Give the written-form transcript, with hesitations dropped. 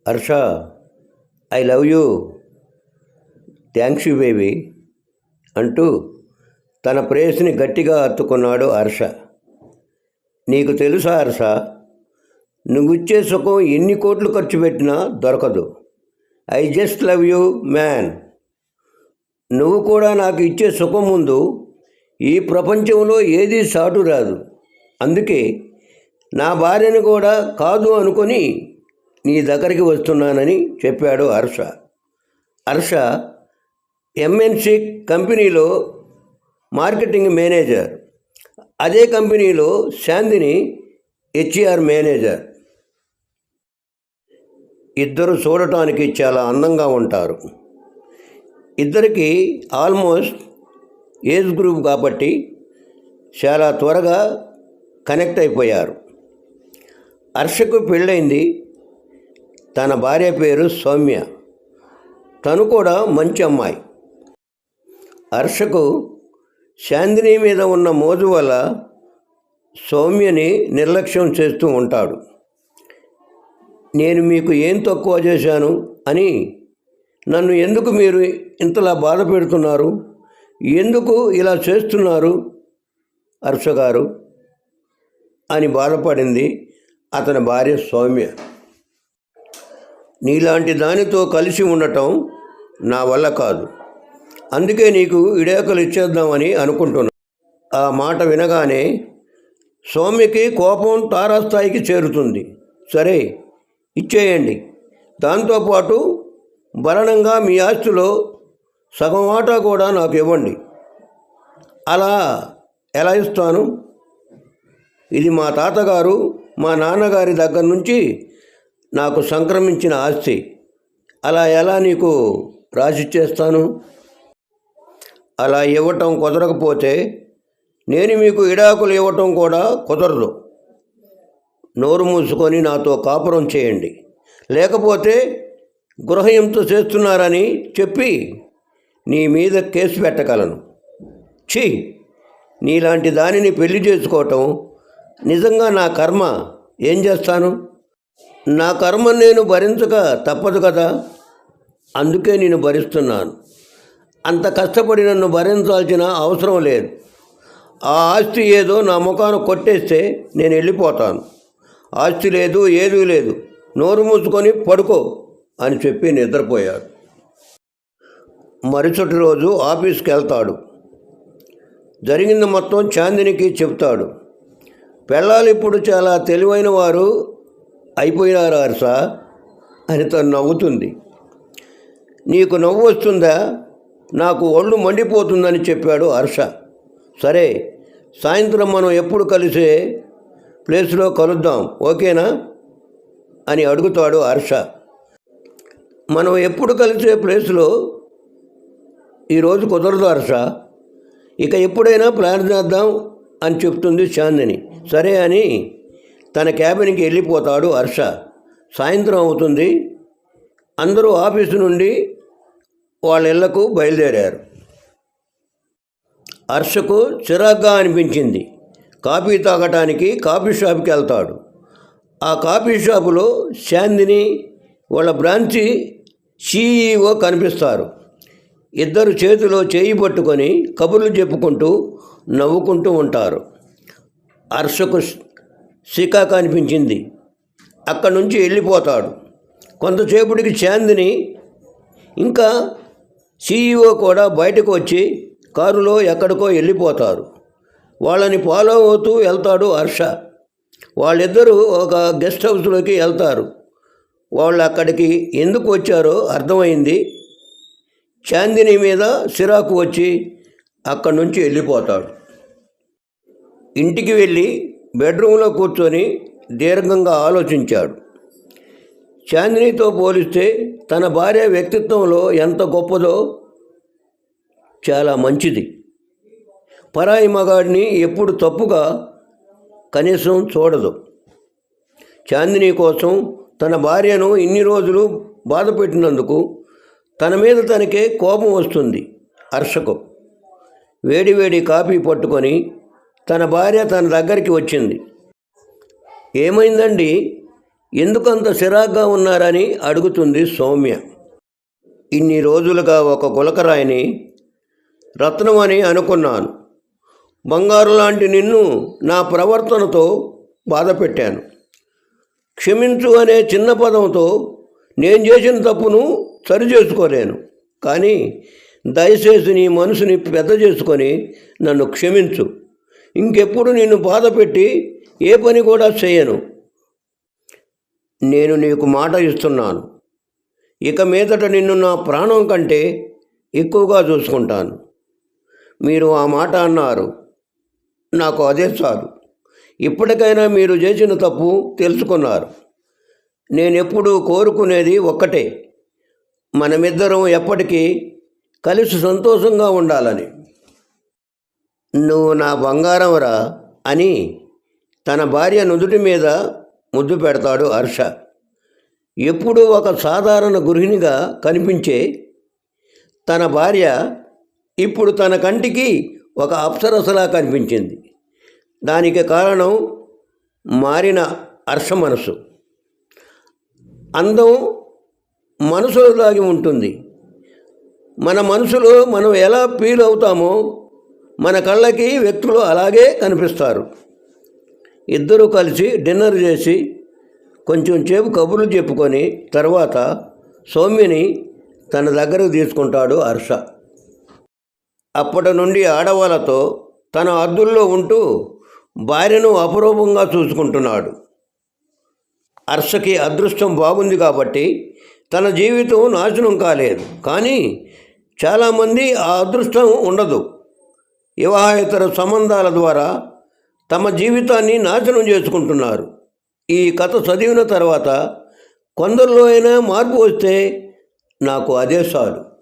Harsha, I love you, thanks you baby అంటూ తన ప్రేయసిని గట్టిగా హత్తుకున్నాడు హర్ష. నీకు తెలుసా హర్ష, నువ్విచ్చే సుఖం ఎన్ని కోట్లు ఖర్చు పెట్టినా దొరకదు. I just love you man. నువ్వు కూడా నాకు ఇచ్చే సుఖం ముందు ఈ ప్రపంచంలో ఏదీ సాటు రాదు. అందుకే నా భార్యను కూడా కాదు అనుకొని నీ దగ్గరికి వస్తున్నానని చెప్పాడు హర్ష. హర్ష ఎంఎన్సి కంపెనీలో మార్కెటింగ్ మేనేజర్. అదే కంపెనీలో శాంతిని హెచ్ఆర్ మేనేజర్. ఇద్దరు చూడటానికి చాలా అందంగా ఉంటారు. ఇద్దరికి ఆల్మోస్ట్ ఏజ్ గ్రూప్ కాబట్టి చాలా త్వరగా కనెక్ట్ అయిపోయారు. హర్షకు పెళ్ళైంది. తన భార్య పేరు సౌమ్య. తను కూడా మంచి అమ్మాయి. హర్షకు శాంతిని మీద ఉన్న మోజు వల్ల సౌమ్యని నిర్లక్ష్యం చేస్తూ ఉంటాడు. నేను మీకు ఏం తక్కువ చేశాను అని నన్ను ఎందుకు మీరు ఇంతలా బాధ పెడుతున్నారు, ఎందుకు ఇలా చేస్తున్నారు హర్ష గారు అని బాధపడింది అతని భార్య సౌమ్య. నీలాంటి దానితో కలిసి ఉండటం నా వల్ల కాదు, అందుకే నీకు విడాకులు ఇచ్చేద్దామని అనుకుంటున్నా. ఆ మాట వినగానే సౌమ్యకి కోపం తారాస్థాయికి చేరుతుంది. సరే, ఇచ్చేయండి. దాంతోపాటు భరణంగా మీ ఆస్తిలో సగం వాటా కూడా నాకు ఇవ్వండి. అలా ఎలా ఇస్తాను? ఇది మా తాతగారు మా నాన్నగారి దగ్గర నుంచి నాకు సంక్రమించిన ఆస్తి. అలా ఎలా నీకు రాసిచ్చేస్తాను? అలా ఇవ్వటం కుదరకపోతే నేను మీకు విడాకులు ఇవ్వటం కూడా కుదరదు. నోరు మూసుకొని నాతో కాపురం చేయండి, లేకపోతే గృహహింస చేస్తున్నారని చెప్పి నీ మీద కేసు పెట్టగలను. ఛీ, నీలాంటి దానిని పెళ్లి చేసుకోవటం నిజంగా నా కర్మ. ఏం చేస్తాను? నా కర్మ నేను భరించక తప్పదు కదా, అందుకే నేను భరిస్తున్నాను. అంత కష్టపడి నన్ను భరించాల్సిన అవసరం లేదు. ఆ ఆస్తి ఏదో నా ముఖాన కొట్టేస్తే నేను వెళ్ళిపోతాను. ఆస్తి లేదు, ఏదీ లేదు, నోరు మూసుకొని పడుకో అని చెప్పి నిద్రపోయాడు. మరుసటి రోజు ఆఫీస్కి వెళ్తాడు. జరిగింది మొత్తం చాందినికి చెప్తాడు. పెళ్ళాలు ఇప్పుడు చాలా తెలివైన వారు అయిపోయినారు హర్ష అని తను నవ్వుతుంది. నీకు నవ్వు వస్తుందా? నాకు ఒళ్ళు మండిపోతుందని చెప్పాడు హర్ష. సరే, సాయంత్రం మనం ఎప్పుడు కలిసే ప్లేస్లో కలుద్దాం, ఓకేనా అని అడుగుతాడు హర్ష. మనం ఎప్పుడు కలిసే ప్లేస్లో ఈరోజు కుదరదు హర్ష, ఇక ఎప్పుడైనా ప్లాన్ చేద్దాం అని చెప్తుంది చాందిని. సరే అని తన క్యాబిన్కి వెళ్ళిపోతాడు హర్ష. సాయంత్రం అవుతుంది. అందరూ ఆఫీసు నుండి వాళ్ళ ఇళ్లకు బయలుదేరారు. హర్షకు చిరాగ్గా అనిపించింది. కాఫీ తాగటానికి కాఫీ షాప్కి వెళ్తాడు. ఆ కాఫీ షాపులో చాందిని వాళ్ళ బ్రాంచి CEO కనిపిస్తారు. ఇద్దరు చేతిలో చేయి పట్టుకొని కబుర్లు చెప్పుకుంటూ నవ్వుకుంటూ ఉంటారు. హర్షకు చికాకు అనిపించింది. అక్కడి నుంచి వెళ్ళిపోతాడు. కొంతసేపటికి చాందిని ఇంకా CEO కూడా బయటకు వచ్చి కారులో ఎక్కడికో వెళ్ళిపోతారు. వాళ్ళని ఫాలో అవుతూ వెళ్తాడు హర్ష. వాళ్ళిద్దరూ ఒక గెస్ట్ హౌస్లోకి వెళ్తారు. వాళ్ళు అక్కడికి ఎందుకు వచ్చారో అర్థమైంది. చాందిని మీద సిరాకు వచ్చి అక్కడి నుంచి వెళ్ళిపోతాడు. ఇంటికి వెళ్ళి బెడ్రూమ్లో కూర్చొని దీర్ఘంగా ఆలోచించాడు. చాందినితో పోలిస్తే తన భార్య వ్యక్తిత్వంలో ఎంత గొప్పదో, చాలా మంచిది. పరాయి మగాడిని ఎప్పుడు తప్పుగా కనీసం చూడదు. చాందిని కోసం తన భార్యను ఇన్ని రోజులు బాధ పెట్టినందుకు తన మీద తనకే కోపం వస్తుంది హర్షకు. వేడివేడి కాఫీ పట్టుకొని తన భార్య తన దగ్గరికి వచ్చింది. ఏమైందండి, ఎందుకంత చిరాగ్గా ఉన్నారని అడుగుతుంది సౌమ్య. ఇన్ని రోజులుగా ఒక గులకరాయిని రత్నం అని అనుకున్నాను. బంగారు లాంటి నిన్ను నా ప్రవర్తనతో బాధ పెట్టాను. క్షమించు అనే చిన్న పదంతో నేను చేసిన తప్పును సరిచేసుకోలేను. కానీ దయచేసి నీ మనసుని పెద్ద చేసుకొని నన్ను క్షమించు. ఇంకెప్పుడు నిన్ను బాధ పెట్టి ఏ పని కూడా చేయను. నేను నీకు మాట ఇస్తున్నాను. ఇక మీదట నిన్ను నా ప్రాణం కంటే ఎక్కువగా చూసుకుంటాను. మీరు ఆ మాట అన్నారు, నాకు అదే చాలు. ఇప్పటికైనా మీరు చేసిన తప్పు తెలుసుకున్నారు. నేనెప్పుడూ కోరుకునేది ఒక్కటే, మనమిద్దరం ఎప్పటికీ కలిసి సంతోషంగా ఉండాలని. నువ్వు నా బంగారంరా అని తన భార్య నుదుటి మీద ముద్దు పెడతాడు హర్ష. ఎప్పుడూ ఒక సాధారణ గృహిణిగా కనిపించే తన భార్య ఇప్పుడు తన కంటికి ఒక అప్సరసలా కనిపించింది. దానికి కారణం మారిన హర్ష మనసు. అందం మనసులో దాగి ఉంటుంది. మన మనసులో మనం ఎలా ఫీల్ అవుతామో మన కళ్ళకి వ్యక్తులు అలాగే కనిపిస్తారు. ఇద్దరూ కలిసి డిన్నర్ చేసి కొంచెం సేపు కబుర్లు చెప్పుకొని తర్వాత సౌమ్యని తన దగ్గరకు తీసుకుంటాడు హర్ష. అప్పటి నుండి ఆడవాళ్ళతో తన హద్దుల్లో ఉంటూ భార్యను అపురూపంగా చూసుకుంటున్నాడు. హర్షకి అదృష్టం బాగుంది కాబట్టి తన జీవితం నాశనం కాలేదు. కానీ చాలామంది ఆ అదృష్టం ఉండదు. వివాహేతర సంబంధాల ద్వారా తమ జీవితాన్ని నాశనం చేసుకుంటున్నారు. ఈ కథ చదివిన తర్వాత కొందరిలో అయినా మార్పు వస్తే నాకు అదే చాలు.